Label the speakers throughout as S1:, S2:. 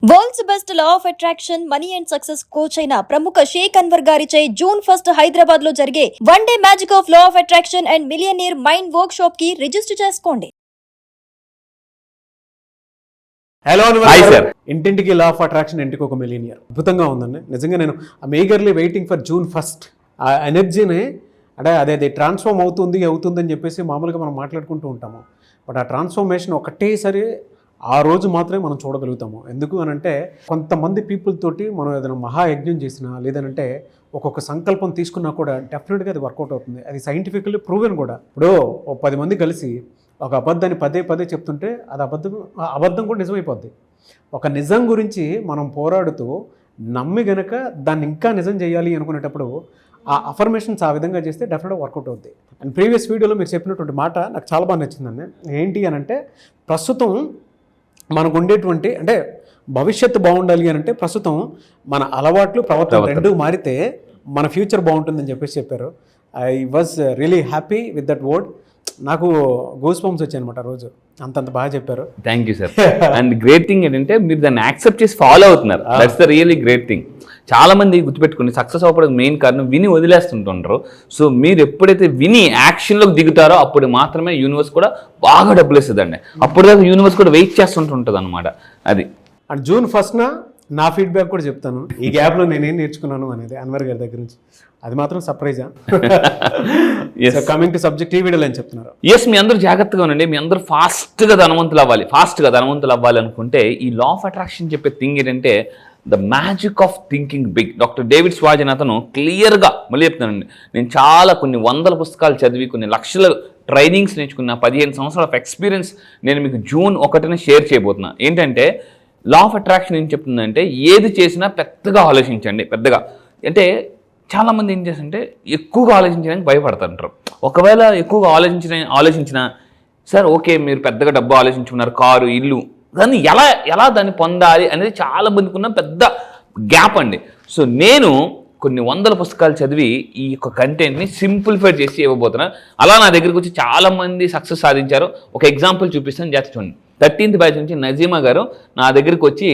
S1: World's best law of attraction money and success coach అయిన ప్రముఖ షేక్ అన్వర్ గారిచే జూన్ 1 హైదరాబాద్ లో జరిగే one day magic of law of attraction and millionaire mind work shop కి register చేసుకోండి.
S2: Hello sir, ఇంటింటికి లా of attraction, ఇంటికి ఒక మిలియనియర్ అద్భుతంగా ఉందండి. నిజంగా నేను మేగర్లీ వెయిటింగ్ ఫర్ జూన్ 1. ఆ ఎనర్జీని అంటే అదే ట్రాన్స్ఫార్మ్ అవుతుందని చెప్పేసి మామూలుగా మనం మాట్లాడుకుంటూ ఉంటాము. బట్ ఆ ట్రాన్స్ఫర్మేషన్ ఒకటేసారి ఆ రోజు మాత్రమే మనం చూడగలుగుతాము. ఎందుకు అని అంటే కొంతమంది పీపుల్ తోటి మనం ఏదైనా మహాయజ్ఞం చేసినా లేదంటే ఒక్కొక్క సంకల్పం తీసుకున్నా కూడా డెఫినెట్గా అది వర్కౌట్ అవుతుంది. అది సైంటిఫికల్లీ ప్రూవెన్ కూడా. ఇప్పుడు 10 మంది కలిసి ఒక అబద్ధాన్ని పదే చెప్తుంటే అది అబద్ధం కూడా నిజమైపోద్ది. ఒక నిజం గురించి మనం పోరాడుతూ నమ్మి గనక దాన్ని ఇంకా నిజం చేయాలి అనుకునేటప్పుడు ఆ అఫర్మేషన్స్ ఆ విధంగా చేస్తే డెఫినెట్గా వర్కౌట్ అవుద్ది. అండ్ ప్రీవియస్ వీడియోలో మీరు చెప్పినటువంటి మాట నాకు చాలా బాగా నచ్చిందండి. ఏంటి అని అంటే ప్రస్తుతం మనకు ఉండేటువంటి అంటే భవిష్యత్తు బాగుండాలి అని అంటే ప్రస్తుతం మన అలవాట్లు ప్రవర్తన రెండు మారితే మన ఫ్యూచర్ బాగుంటుందని చెప్పారు. I was really happy with that word. నాకు గూస్ బంప్స్ వచ్చాయి అనమాట రోజు. అంతంత బాగా చెప్పారు.
S3: Thank you sir. And great thing ఏంటంటే మీరు దాన్ని యాక్సెప్ట్ చేసి ఫాలో అవుతున్నారు. That's the really great thing. చాలా మంది గుర్తుపెట్టుకుని సక్సెస్ అవ్వడానికి మెయిన్ కారణం విని వదిలేస్తుంటారు. సో మీరు ఎప్పుడైతే విని యాక్షన్లోకి దిగుతారో అప్పుడు మాత్రమే యూనివర్స్ కూడా బాగా డబ్బులు ఇస్తుందండి. అప్పుడు దాకా యూనివర్స్ కూడా వెయిట్ చేస్తుంటుంది అనమాట. అది
S2: అండ్ జూన్ 1న నా ఫీడ్బ్యాక్ కూడా చెప్తాను. ఈ గ్యాప్లో నేనేం నేర్చుకున్నాను అనేది అన్వర్ గారి దగ్గర నుంచి. అది మాత్రం సర్ప్రైజా. కమింగ్ టు సబ్జెక్ట్, ఈ వీడియోలో ఏం చెప్తున్నారు?
S3: ఎస్, మీ అందరూ జాగ్రత్తగా ఉండండి. మీ అందరూ ఫాస్ట్గా ధనవంతులు అవ్వాలి అనుకుంటే ఈ లా ఆఫ్ అట్రాక్షన్ చెప్పే థింగ్ ఏంటంటే the magic of thinking big. Doctor David స్వాజ్ అని అతను క్లియర్గా మళ్ళీ చెప్తానండి. నేను చాలా కొన్ని వందల పుస్తకాలు చదివి కొన్ని లక్షల ట్రైనింగ్స్ నేర్చుకున్న 15 సంవత్సరాల ఆఫ్ ఎక్స్పీరియన్స్ నేను మీకు జూన్ 1న షేర్ చేయబోతున్నా. ఏంటంటే లా ఆఫ్ అట్రాక్షన్ ఏం చెప్తుందంటే ఏది చేసినా పెద్దగా ఆలోచించండి. అంటే చాలామంది ఏం చేస్తుంటే ఎక్కువగా ఆలోచించడానికి భయపడుతుంటారు. ఒకవేళ ఎక్కువగా ఆలోచించిన సార్ ఓకే మీరు పెద్దగా డబ్బు ఆలోచించుకున్నారు, కారు, ఇల్లు, కానీ ఎలా దాన్ని పొందాలి అనేది చాలా మందికి ఉన్న పెద్ద గ్యాప్ అండి. సో నేను కొన్ని వందల పుస్తకాలు చదివి ఈ యొక్క కంటెంట్ని సింప్లిఫై చేసి ఇవ్వబోతున్నా. అలా నా దగ్గరికి వచ్చి చాలామంది సక్సెస్ సాధించారు. ఒక ఎగ్జాంపుల్ చూపిస్తాను, జాగ్రత్త చూడండి. 13th బ్యాచ్ నుంచి నజీమా గారు నా దగ్గరికి వచ్చి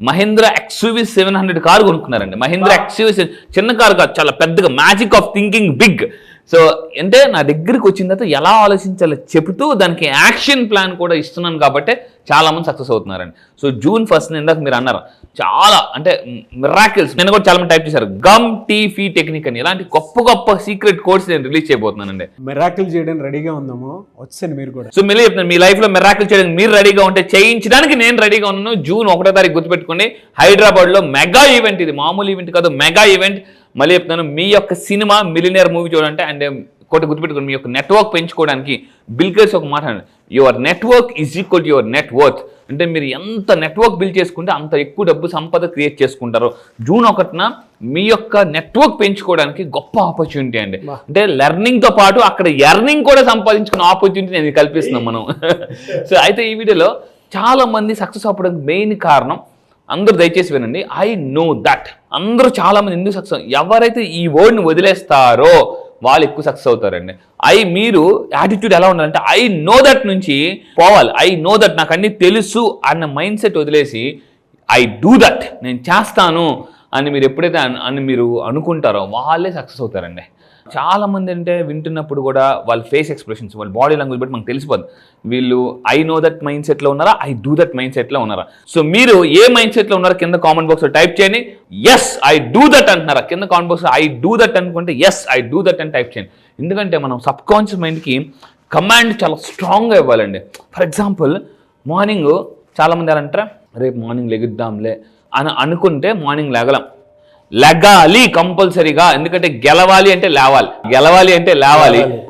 S3: మహీంద్రా XUV 700 కారు కొనుక్కున్నారండి. మహీంద్రా XUV చిన్న కారు కాదు, చాలా పెద్దగా. Magic of thinking big. So అంటే నా దగ్గరికి వచ్చిన తర్వాత ఎలా ఆలోచించాలో చెబుతూ దానికి యాక్షన్ ప్లాన్ కూడా ఇస్తున్నాను కాబట్టి చాలామంది సక్సెస్ అవుతున్నారండి. సో జూన్ 1 ఇందాక మీరు అన్నారు చాలా అంటే మిరాకిల్స్. నేను కూడా చాలా మంది టైప్ చేశారు గమ్ టీ ఫీ టెక్నిక్ అని. ఇలాంటి గొప్ప సీక్రెట్ కోడ్స్ నేను రిలీజ్ చేయబోతున్నానండి.
S2: మిరాకిల్ చేయడానికి రెడీగా ఉందాము, వచ్చేది మీరు కూడా.
S3: సో మళ్ళీ చెప్తాను, మీ లైఫ్లో మిరాకిల్ చేయడానికి మీరు రెడీగా ఉంటే చేయించడానికి నేను రెడీగా ఉన్నాను. జూన్ 1వ తారీఖు గుర్తుపెట్టుకోండి, హైదరాబాద్లో మెగా ఈవెంట్. ఇది మామూలు ఈవెంట్ కాదు, మెగా ఈవెంట్. మళ్ళీ చెప్తాను, మీ యొక్క సినిమా మిలియనీర్ మూవీ చూడాలంటే అండ్ ఒకటి గుర్తుపెట్టుకోండి, మీ యొక్క నెట్వర్క్ పెంచుకోవడానికి బిల్ గేట్స్ ఒక మాట అన్నాడు, your network is equal to your net worth. అంటే మీరు ఎంత నెట్వర్క్ బిల్డ్ చేసుకుంటే అంత ఎక్కువ డబ్బు సంపద క్రియేట్ చేసుకుంటారు. జూన్ 1న మీ యొక్క నెట్వర్క్ పెంచుకోవడానికి గొప్ప ఆపర్చునిటీ అండి. అంటే లెర్నింగ్తో పాటు అక్కడ ఎర్నింగ్ కూడా సంపాదించుకున్న ఆపర్చునిటీ నేను కల్పిస్తున్నాం మనం. సో అయితే ఈ వీడియోలో చాలా మంది సక్సెస్ అవ్వడానికి మెయిన్ కారణం, అందరూ దయచేసి వినండి, ఐ నో దట్. అందరూ చాలామంది ఎందుకు సక్సెస్, ఎవరైతే ఈ వర్డ్ని వదిలేస్తారో వాళ్ళు ఎక్కువ సక్సెస్ అవుతారండి. మీరు యాటిట్యూడ్ ఎలా ఉండాలంటే ఐ నో దట్ నుంచి పోవాలి. ఐ నో దట్, నాకు అన్నీ తెలుసు అన్న మైండ్ సెట్ వదిలేసి ఐ డూ దట్, నేను చేస్తాను అని మీరు ఎప్పుడైతే మీరు అనుకుంటారో వాళ్ళే సక్సెస్ అవుతారండి. చాలామంది అంటే వింటున్నప్పుడు కూడా వాళ్ళ ఫేస్ ఎక్స్ప్రెషన్స్, వాళ్ళ బాడీ లాంగ్వేజ్ బట్టి మనకు తెలిసిపోద్ది వీళ్ళు ఐ నో దట్ మైండ్ సెట్లో ఉన్నారా, ఐ డూ దట్ మైండ్ సెట్లో ఉన్నారా. సో మీరు ఏ మైండ్ సెట్లో ఉన్నారో కింద కామెంట్ బాక్స్లో టైప్ చేయండి. ఎస్ ఐ డూ దట్ అంటున్నారా, కింద కామెంట్ బాక్స్లో ఐ డూ దట్ అనుకుంటే ఎస్ ఐ డూ దట్ అని టైప్ చేయండి. ఎందుకంటే మనం సబ్ కాన్షియస్ మైండ్కి కమాండ్ చాలా స్ట్రాంగ్గా ఇవ్వాలండి. ఫర్ ఎగ్జాంపుల్ మార్నింగ్ చాలామంది ఎలా అంటారా, రేపు మార్నింగ్ లెగుద్దాంలే అని అనుకుంటే మార్నింగ్ లెగాలి కంపల్సరీగా. ఎందుకంటే గెలవాలి అంటే లేవాలి.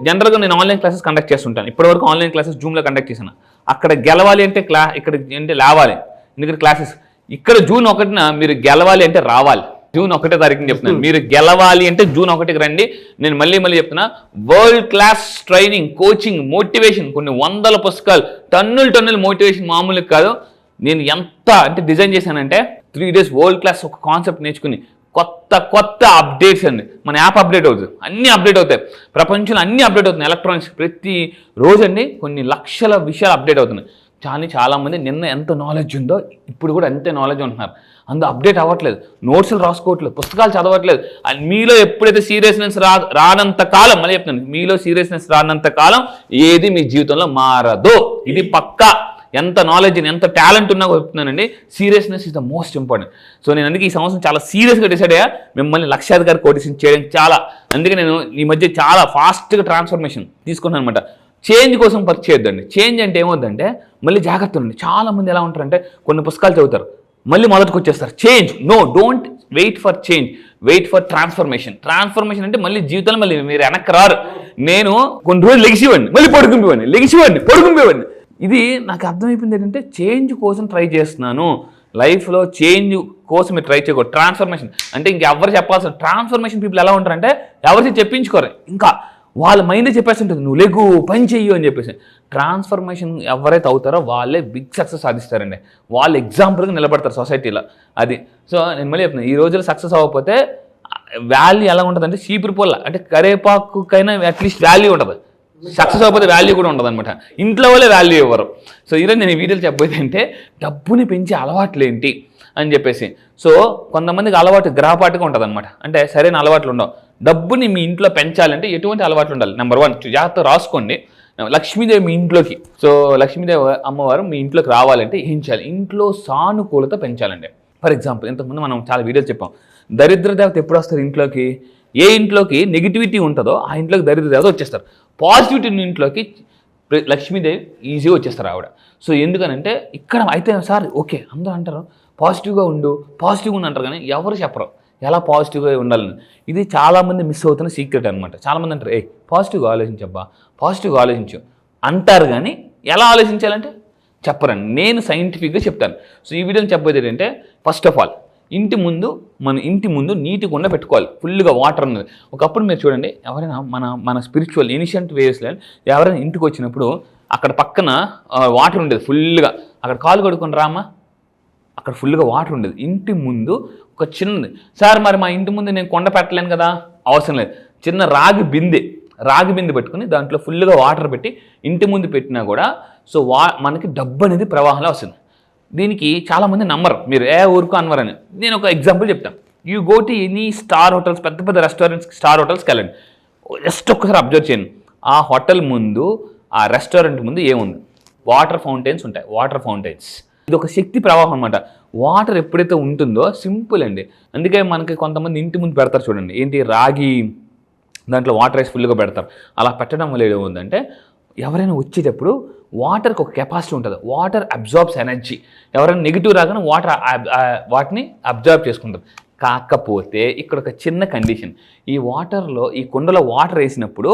S3: జనరల్గా నేను ఆన్లైన్ క్లాసెస్ కండక్ట్ చేస్తుంటాను. ఇప్పటివరకు ఆన్లైన్ క్లాసెస్ జూమ్లో కండక్ట్ చేశాను. అక్కడ గెలవాలి అంటే ఇక్కడ అంటే లేవాలి, ఎందుకంటే క్లాసెస్. ఇక్కడ జూన్ 1న మీరు గెలవాలి అంటే రావాలి. జూన్ 1వ తారీఖుని చెప్తున్నాను, మీరు గెలవాలి అంటే జూన్ 1కి రండి. నేను మళ్ళీ చెప్తున్నా, world class training, coaching, motivation, కొన్ని వందల పుస్తకాలు, టన్నులు మోటివేషన్ మామూలుగా కాదు. నేను ఎంత అంటే డిజైన్ చేశానంటే 3 days వరల్డ్ క్లాస్ ఒక కాన్సెప్ట్ నేర్చుకుని కొత్త అప్డేట్స్ అండి. మన యాప్ అప్డేట్ అవుతుంది, అన్నీ అప్డేట్ అవుతాయి, ప్రపంచంలో అన్నీ అప్డేట్ అవుతున్నాయి. ఎలక్ట్రానిక్స్ ప్రతి రోజు అండి కొన్ని లక్షల విషయాలు అప్డేట్ అవుతున్నాయి. చాలామంది నిన్న ఎంత నాలెడ్జ్ ఉందో ఇప్పుడు కూడా అంతే నాలెడ్జ్ ఉంటున్నారు. అందులో అప్డేట్ అవ్వట్లేదు, నోట్స్లు రాసుకోవట్లేదు, పుస్తకాలు చదవట్లేదు. అండ్ మీలో ఎప్పుడైతే సీరియస్నెస్ రానంత కాలం, మళ్ళీ చెప్తున్నాను, మీలో సీరియస్నెస్ రానంత కాలం ఏది మీ జీవితంలో మారదు. ఇది పక్కా. ఎంత నాలెడ్జ్ ఎంత టాలెంట్ ఉన్నా చెప్తున్నానండి, seriousness is the most important. So నేను అందుకే ఈ సంవత్సరం చాలా సీరియస్గా డిసైడ్ అయ్యా మిమ్మల్ని లక్షాధికారి కోటీసుని చేయడానికి చాలా. అందుకే నేను ఈ మధ్య చాలా ఫాస్ట్గా ట్రాన్స్ఫర్మేషన్ తీసుకున్నాను అనమాట. చేంజ్ కోసం వర్క్ చేయొద్దండి. చేంజ్ అంటే ఏమవుద్దంటే మళ్ళీ జాగ్రత్త ఉండండి. చాలామంది ఎలా ఉంటారంటే కొన్ని పుస్తకాలు చదువుతారు, మళ్ళీ మొదటికి వచ్చేస్తారు. Change no, don't wait for change, wait for transformation. Transformation అంటే మళ్ళీ జీవితంలో మళ్ళీ మీరు వెనక్కి రారు. నేను కొన్ని రోజులు లెగిసివ్వండి, మళ్ళీ పడుకుంపేవాడిని, లెగిసివ్వండి, పడుకుంపేవాడిని. ఇది నాకు అర్థమైపోయింది ఏంటంటే చేంజ్ కోసం ట్రై చేస్తున్నాను. లైఫ్లో చేంజ్ కోసం మీరు ట్రై చేయకూడదు. ట్రాన్స్ఫర్మేషన్ అంటే ఇంకెవరు చెప్పాల్సిన. ట్రాన్స్ఫర్మేషన్ పీపుల్ ఎలా ఉంటారంటే ఎవరికి చెప్పించుకోరు, ఇంకా వాళ్ళ మైండే చెప్పేస్తుంటుంది నువ్వు లేకు పని చెయ్యు అని చెప్పేసి. ట్రాన్స్ఫర్మేషన్ ఎవరైతే అవుతారో వాళ్ళే బిగ్ సక్సెస్ సాధిస్తారండి. వాళ్ళు ఎగ్జాంపుల్గా నిలబడతారు సొసైటీలో. అది. సో నేను మళ్ళీ చెప్తున్నాను, ఈ రోజుల్లో సక్సెస్ అవ్వకపోతే వాల్యూ ఎలా ఉంటుంది అంటే చీపురు పొల్ల, అంటే కరేపాకుకైనా అట్లీస్ట్ వాల్యూ ఉంటుంది. సక్సెస్ అవ్వకపోతే వాల్యూ కూడా ఉండదు అనమాట. ఇంట్లో వాళ్ళే వాల్యూ ఇవ్వరు. సో ఈరోజు నేను ఈ వీడియోలు చెప్పబోయేది అంటే డబ్బుని పెంచే అలవాట్లు ఏంటి అని చెప్పేసి. సో కొంతమందికి అలవాటు గ్రహపాటుగా ఉంటుంది అనమాట, అంటే సరైన అలవాట్లు ఉండవు. డబ్బుని మీ ఇంట్లో పెంచాలంటే ఎటువంటి అలవాట్లు ఉండాలి? నెంబర్ 1 జాగ్రత్త రాసుకోండి. లక్ష్మీదేవి మీ ఇంట్లోకి, సో లక్ష్మీదేవి అమ్మవారు మీ ఇంట్లోకి రావాలంటే ఏం చేయాలి? ఇంట్లో సానుకూలత పెంచాలండి. ఫర్ ఎగ్జాంపుల్ ఇంతకుముందు మనం చాలా వీడియోలు చెప్పాం, దరిద్ర దేవత ఎప్పుడు వస్తారు ఇంట్లోకి? ఏ ఇంట్లోకి నెగిటివిటీ ఉంటుందో ఆ ఇంట్లోకి దరిద్ర దేవత వచ్చేస్తారు. పాజిటివిటీ ఇంట్లోకి లక్ష్మీదేవి ఈజీగా వచ్చేస్తారు ఆవిడ. సో ఎందుకనంటే ఇక్కడ అయితే సార్ ఓకే అందరూ అంటారు పాజిటివ్గా ఉండు, పాజిటివ్గా ఉండు అంటారు, కానీ ఎవరు చెప్పరు ఎలా పాజిటివ్గా ఉండాలని. ఇది చాలామంది మిస్ అవుతున్న సీక్రెట్ అనమాట. చాలామంది అంటారు పాజిటివ్గా ఆలోచించబ్బా, పాజిటివ్గా ఆలోచించు అంటారు, కానీ ఎలా ఆలోచించాలంటే చెప్పరండి. నేను సైంటిఫిక్గా చెప్తాను. సో ఈ వీడియోని చెప్పేది ఏంటంటే ఫస్ట్ ఆఫ్ ఆల్ మన ఇంటి ముందు నీటి కుండ పెట్టుకోవాలి, ఫుల్గా వాటర్ ఉన్నది. ఒకప్పుడు మీరు చూడండి, ఎవరైనా మన స్పిరిచువల్ ఇనిషియంట్ వేస్లో ఎవరైనా ఇంటికి వచ్చినప్పుడు అక్కడ పక్కన వాటర్ ఉండేది ఫుల్గా, అక్కడ కాలు కడుక్కొని రామా, అక్కడ ఫుల్గా వాటర్ ఉండేది. ఇంటి ముందు ఒక చిన్నది, సార్ మరి మా ఇంటి ముందు నేను కొండ పెట్టలేను కదా, అవసరం లేదు, చిన్న రాగి బిందె పెట్టుకుని దాంట్లో ఫుల్గా వాటర్ పెట్టి ఇంటి ముందు పెట్టినా కూడా సో మనకి డబ్బు అనేది ప్రవాహంలో వస్తుంది. దీనికి చాలామంది నమ్మరు, మీరు ఊరుకో అన్నవారని. నేను ఒక ఎగ్జాంపుల్ చెప్తాను. You go to any star hotels, పెద్ద పెద్ద రెస్టారెంట్స్, స్టార్ హోటల్స్కి వెళ్ళండి. జస్ట్ ఒక్కసారి అబ్జర్వ్ చేయండి, ఆ హోటల్ ముందు ఆ రెస్టారెంట్ ముందు ఏముంది? వాటర్ ఫౌంటైన్స్ ఉంటాయి. వాటర్ ఫౌంటైన్స్ ఇది ఒక శక్తి ప్రవాహం అనమాట. వాటర్ ఎప్పుడైతే ఉంటుందో సింపుల్ అండి. అందుకే మనకి కొంతమంది ఇంటి ముందు పెడతారు చూడండి, ఏంటి రాగి దాంట్లో వాటర్ వేసి ఫుల్గా పెడతారు. అలా పెట్టడం వల్ల ఏముందంటే ఎవరైనా వచ్చేటప్పుడు వాటర్కి ఒక కెపాసిటీ ఉంటుంది. Water absorbs energy. ఎవరైనా నెగిటివ్ రాగానే వాటిని అబ్జార్బ్ చేసుకుంటారు. కాకపోతే ఇక్కడ ఒక చిన్న కండిషన్, ఈ వాటర్లో ఈ కుండలో వాటర్ వేసినప్పుడు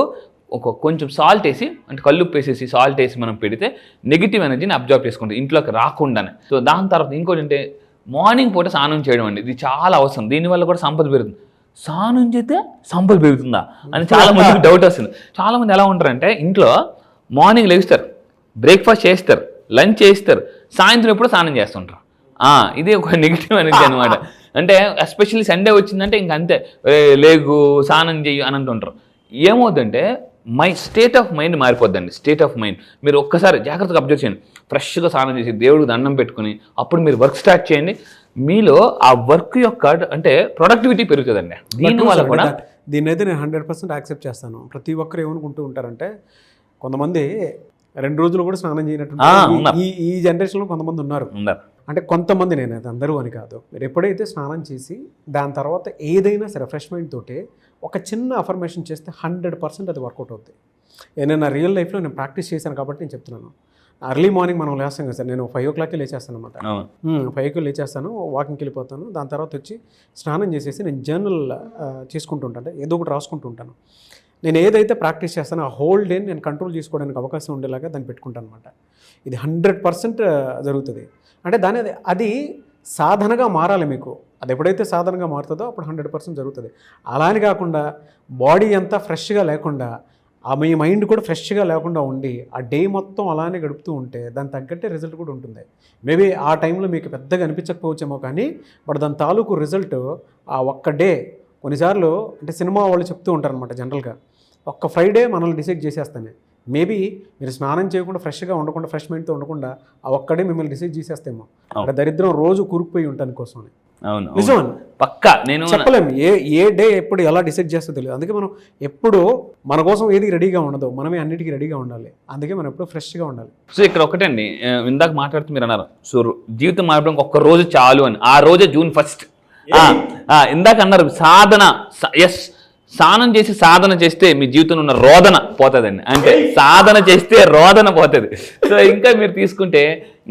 S3: కొంచెం సాల్ట్ వేసి, అంటే కల్లుప్పు వేసేసి సాల్ట్ వేసి మనం పెడితే నెగిటివ్ ఎనర్జీని అబ్జర్వ్ చేసుకుంటుంది ఇంట్లోకి రాకుండానే. సో దాని తర్వాత ఇంకోటి అంటే మార్నింగ్ పూట స్నానం చేయడం అండి, ఇది చాలా అవసరం. దీనివల్ల కూడా సంపద పెరుగుతుంది. స్నానం చేస్తే సంపద పెరుగుతుందా అని చాలా మందికి డౌట్ వస్తుంది. చాలామంది ఎలా ఉంటారంటే ఇంట్లో మార్నింగ్ లేస్తారు, బ్రేక్ఫాస్ట్ చేస్తారు, లంచ్ చేస్తారు, సాయంత్రం ఎప్పుడు స్నానం చేస్తుంటారు. ఇది ఒక నెగిటివ్ ఎనర్జీ అనమాట. అంటే ఎస్పెషల్లీ సండే వచ్చిందంటే ఇంక అంతే, లేగు స్నానం చెయ్యి అని అంటుంటారు. ఏమవుతుందంటే స్టేట్ ఆఫ్ మైండ్ మారిపోద్దండి. స్టేట్ ఆఫ్ మైండ్ మీరు ఒక్కసారి జాగ్రత్తగా అబ్జర్వ్ చేయండి. ఫ్రెష్గా స్నానం చేసి దేవుడికి దండం పెట్టుకుని అప్పుడు మీరు వర్క్ స్టార్ట్ చేయండి. మీలో ఆ వర్క్ యొక్క అంటే ప్రొడక్టివిటీ పెరుగుతుందండి. దీనివల్ల కూడా
S2: దీన్నైతే నేను 100% యాక్సెప్ట్ చేస్తాను. ప్రతి ఒక్కరు ఏమనుకుంటూ ఉంటారంటే కొంతమంది 2 రోజులు కూడా స్నానం చేయనట్టు ఈ జనరేషన్లో కొంతమంది ఉన్నారు. అంటే కొంతమంది, నేనైతే అందరూ అని కాదు. మీరు ఎప్పుడైతే స్నానం చేసి దాని తర్వాత ఏదైనా సరే రిఫ్రెష్మెంట్ తోటి ఒక చిన్న అఫర్మేషన్ చేస్తే 100% అది వర్కౌట్ అవుతుంది. నేను నా రియల్ లైఫ్లో నేను ప్రాక్టీస్ చేశాను కాబట్టి నేను చెప్తున్నాను. ఎర్లీ మార్నింగ్ మనం లేస్తాం కదా సార్, నేను 5 o'clockకి లేచేస్తాను అనమాట. 5కి లేచేస్తాను, వాకింగ్కి వెళ్ళిపోతాను. దాని తర్వాత వచ్చి స్నానం చేసేసి నేను జర్నల్ చేసుకుంటూ ఉంటాను, అంటే ఏదో ఒకటి రాసుకుంటూ ఉంటాను. నేను ఏదైతే ప్రాక్టీస్ చేస్తానో ఆ హోల్ డే నేను కంట్రోల్ చేసుకోవడానికి అవకాశం ఉండేలాగా దాన్ని పెట్టుకుంటాను అనమాట. ఇది 100% జరుగుతుంది. అంటే అది సాధనగా మారాలి మీకు. అది ఎప్పుడైతే సాధనగా మారుతుందో అప్పుడు 100% జరుగుతుంది. అలా అని కాకుండా బాడీ అంతా ఫ్రెష్గా లేకుండా, మీ మైండ్ కూడా ఫ్రెష్గా లేకుండా ఉండి ఆ డే మొత్తం అలానే గడుపుతూ ఉంటే దాని తగ్గట్టే రిజల్ట్ కూడా ఉంటుంది. మేబీ ఆ టైంలో మీకు పెద్దగా అనిపించకపోవచ్చేమో, కానీ బట్ దాని తాలూకు రిజల్ట్ ఆ ఒక్క డే. కొన్నిసార్లు అంటే సినిమా వాళ్ళు చెప్తూ ఉంటారు అనమాట, జనరల్గా ఒక్క ఫ్రైడే మనల్ని డిసైడ్ చేసేస్తానే మేబీ మీరు స్నానం చేయకుండా ఫ్రెష్గా ఉండకుండా ఫ్రెష్ మైండ్తో ఉండకుండా ఆ ఒక్కడే మిమ్మల్ని డిసైడ్ చేసేస్తేమో అక్కడ దరిద్రం రోజు కూరుకుపోయి ఉంటాను కోసం.
S3: అవును
S2: నిజం
S3: పక్కా నేను
S2: చెప్పలేము ఏ డే ఎప్పుడు ఎలా డిసైడ్ చేస్తే తెలియదు. అందుకే మనం ఎప్పుడు మన కోసం ఏది రెడీగా ఉండదు, మనమే అన్నిటికీ రెడీగా ఉండాలి. అందుకే మనం ఎప్పుడు ఫ్రెష్గా ఉండాలి.
S3: సో ఇక్కడ ఒకటండి, ఇందాక మాట్లాడుతూ మీరు అన్నారు సో జీవితం మారడానికి ఒక్క రోజు చాలు అని. ఆ రోజే June 1st. ఇందాక అన్నారు సాధన. ఎస్, స్నానం చేసి సాధన చేస్తే మీ జీవితంలో ఉన్న రోదన పోతుందండి. అంటే సాధన చేస్తే రోదన పోతుంది. సో ఇంకా మీరు తీసుకుంటే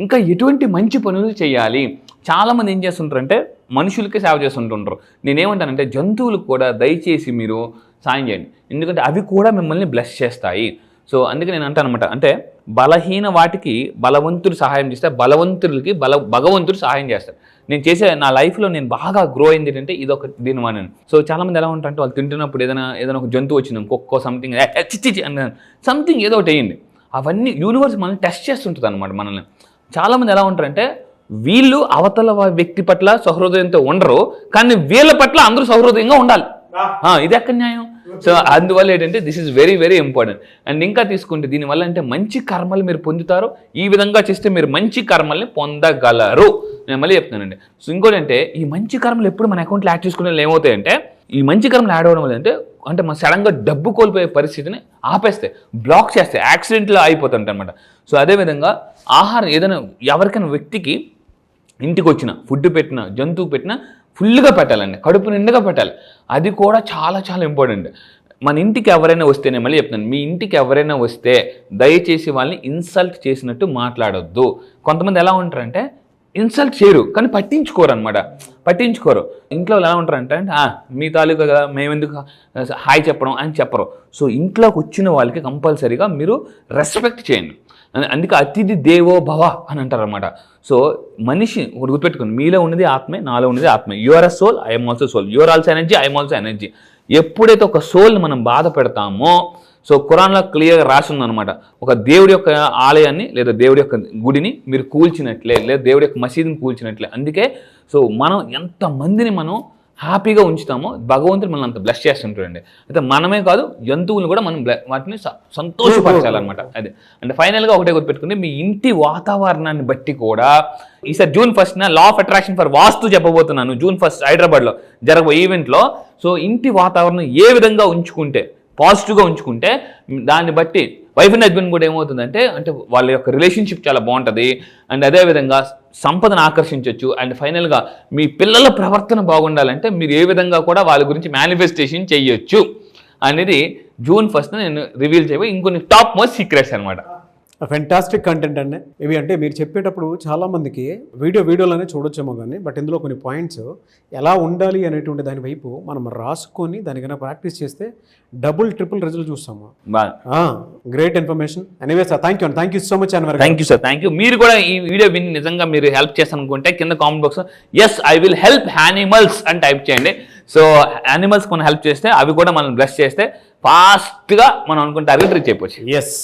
S3: ఇంకా ఎటువంటి మంచి పనులు చేయాలి. చాలామంది ఏం చేస్తుంటారంటే మనుషులకే సేవ చేస్తుంటుంటారు. నేనేమంటానంటే జంతువులకు కూడా దయచేసి మీరు సాయం చేయండి, ఎందుకంటే అవి కూడా మిమ్మల్ని బ్లెస్ చేస్తాయి. సో అందుకే నేను అంటాను అనమాట, అంటే బలహీన వాటికి బలవంతుడు సహాయం చేస్తే బలవంతులకి భగవంతుడు సహాయం చేస్తాడు. నేను చేసే నా లైఫ్లో నేను బాగా గ్రో అయింది ఏంటంటే ఇదొక దీని వాడిని. సో చాలామంది ఎలా ఉంటారంటే వాళ్ళు తింటున్నప్పుడు ఏదైనా ఒక జంతువు వచ్చింది, కుక్కో సంథింగ్ చిచ్చి అని సంథింగ్ ఏదో ఒకటి వేయండి. అవన్నీ యూనివర్స్ మనల్ని టెస్ట్ చేస్తుంటుంది అనమాట మనల్ని. చాలామంది ఎలా ఉంటారంటే వీళ్ళు అవతల వ్యక్తి పట్ల సహృదయంతో ఉండరు, కానీ వీళ్ళ పట్ల అందరూ సహృదయంగా ఉండాలి. ఇది ఎక్కడ న్యాయం? సో అందువల్ల ఏంటంటే this is very very important. And ఇంకా తీసుకుంటే దీనివల్ల అంటే మంచి కర్మలు మీరు పొందుతారు. ఈ విధంగా చేస్తే మీరు మంచి కర్మల్ని పొందగలరు. నేను మళ్ళీ చెప్తున్నానండి. సో ఇంకోటి అంటే ఈ మంచి కర్మలు ఎప్పుడు మన అకౌంట్లో యాడ్ చేసుకునే ఏమవుతాయంటే ఈ మంచి కర్మలు యాడ్ అవ్వడం వల్ల అంటే మన సడన్గా డబ్బు కోల్పోయే పరిస్థితిని ఆపేస్తాయి, బ్లాక్ చేస్తాయి, యాక్సిడెంట్లో అయిపోతుంటాయి అనమాట. సో అదేవిధంగా ఆహారం ఏదైనా ఎవరికైనా వ్యక్తికి ఇంటికి వచ్చిన ఫుడ్ పెట్టిన జంతువు పెట్టిన ఫుల్గా పెట్టాలండి, కడుపు నిండుగా పెట్టాలి. అది కూడా చాలా చాలా ఇంపార్టెంట్. మన ఇంటికి ఎవరైనా వస్తే, నేను మళ్ళీ చెప్తున్నాను, మీ ఇంటికి ఎవరైనా వస్తే దయచేసి వాళ్ళని ఇన్సల్ట్ చేసినట్టు మాట్లాడొద్దు. కొంతమంది ఎలా ఉంటారంటే ఇన్సల్ట్ చేయరు కానీ పట్టించుకోరు అనమాట, పట్టించుకోరు. ఇంట్లో ఎలా ఉంటారంటే మీ తాలూకా కదా మేము ఎందుకు హాయ్ చెప్పడం అని చెప్పరు. సో ఇంట్లోకి వచ్చిన వాళ్ళకి కంపల్సరీగా మీరు రెస్పెక్ట్ చేయండి. అందుకే అతిథి దేవో భవ అని అంటారు అనమాట. సో మనిషి గుర్తుపెట్టుకోండి, మీలో ఉన్నది ఆత్మే, నాలో ఉన్నది ఆత్మే. You are a soul, I'm also soul. You are also energy, I'm also energy. ఎప్పుడైతే ఒక సోల్ని మనం బాధ పెడతామో, సో ఖురాన్లో క్లియర్గా రాసి ఉందన్నమాట, ఒక దేవుడి యొక్క ఆలయాన్ని లేదా దేవుడి యొక్క గుడిని మీరు కూల్చినట్లే, లేదా దేవుడి యొక్క మసీదుని కూల్చినట్లే. అందుకే సో మనం ఎంతమందిని మనం హ్యాపీగా ఉంచుతామో భగవంతుడు మనల్ని అంత బ్లెస్ చేస్తుంటాడండి. అయితే మనమే కాదు జంతువులు కూడా మనం వాటిని సంతోషపరచాలన్నమాట. అదే అంటే ఫైనల్గా ఒకటే గుర్తుపెట్టుకుంటే మీ ఇంటి వాతావరణాన్ని బట్టి కూడా ఈసారి June 1st law of attraction for vastu చెప్పబోతున్నాను. June 1st హైదరాబాద్లో జరగబోయే ఈవెంట్లో. సో ఇంటి వాతావరణం ఏ విధంగా ఉంచుకుంటే, పాజిటివ్గా ఉంచుకుంటే దాన్ని బట్టి వైఫ్ అండ్ హస్బెండ్ కూడా ఏమవుతుందంటే అంటే వాళ్ళ యొక్క రిలేషన్షిప్ చాలా బాగుంటుంది. అండ్ అదేవిధంగా సంపదను ఆకర్షించవచ్చు. అండ్ ఫైనల్గా మీ పిల్లల ప్రవర్తన బాగుండాలంటే మీరు ఏ విధంగా కూడా వాళ్ళ గురించి మేనిఫెస్టేషన్ చేయొచ్చు అనేది June 1st నేను రివీల్ చేయబోయి ఇంకొన్ని టాప్ మోస్ట్ సీక్రెట్స్ అనమాట.
S2: ఫెంటాస్టిక్ కంటెంట్ అండి ఇవి. అంటే మీరు చెప్పేటప్పుడు చాలామందికి వీడియోలోనే చూడొచ్చేమో కానీ, బట్ ఇందులో కొన్ని పాయింట్స్ ఎలా ఉండాలి అనేటువంటి దాని వైపు మనం రాసుకొని దానికైనా ప్రాక్టీస్ చేస్తే డబుల్ ట్రిపుల్ రిజల్ట్ చూస్తాము. Great information. Anyway sir, thank you so much Anwar.
S3: Thank you sir, thank you. మీరు కూడా ఈ వీడియో విని నిజంగా మీరు హెల్ప్ చేస్తాను అనుకుంటే కింద comment box yes I will help animals అని టైప్ చేయండి. సో యానిమల్స్ మనం హెల్ప్ చేస్తే అవి కూడా మనం బ్లెస్ చేస్తే ఫాస్ట్గా మనం అనుకున్న టార్గెట్ రీచ్ అయిపోవచ్చు.
S2: ఎస్.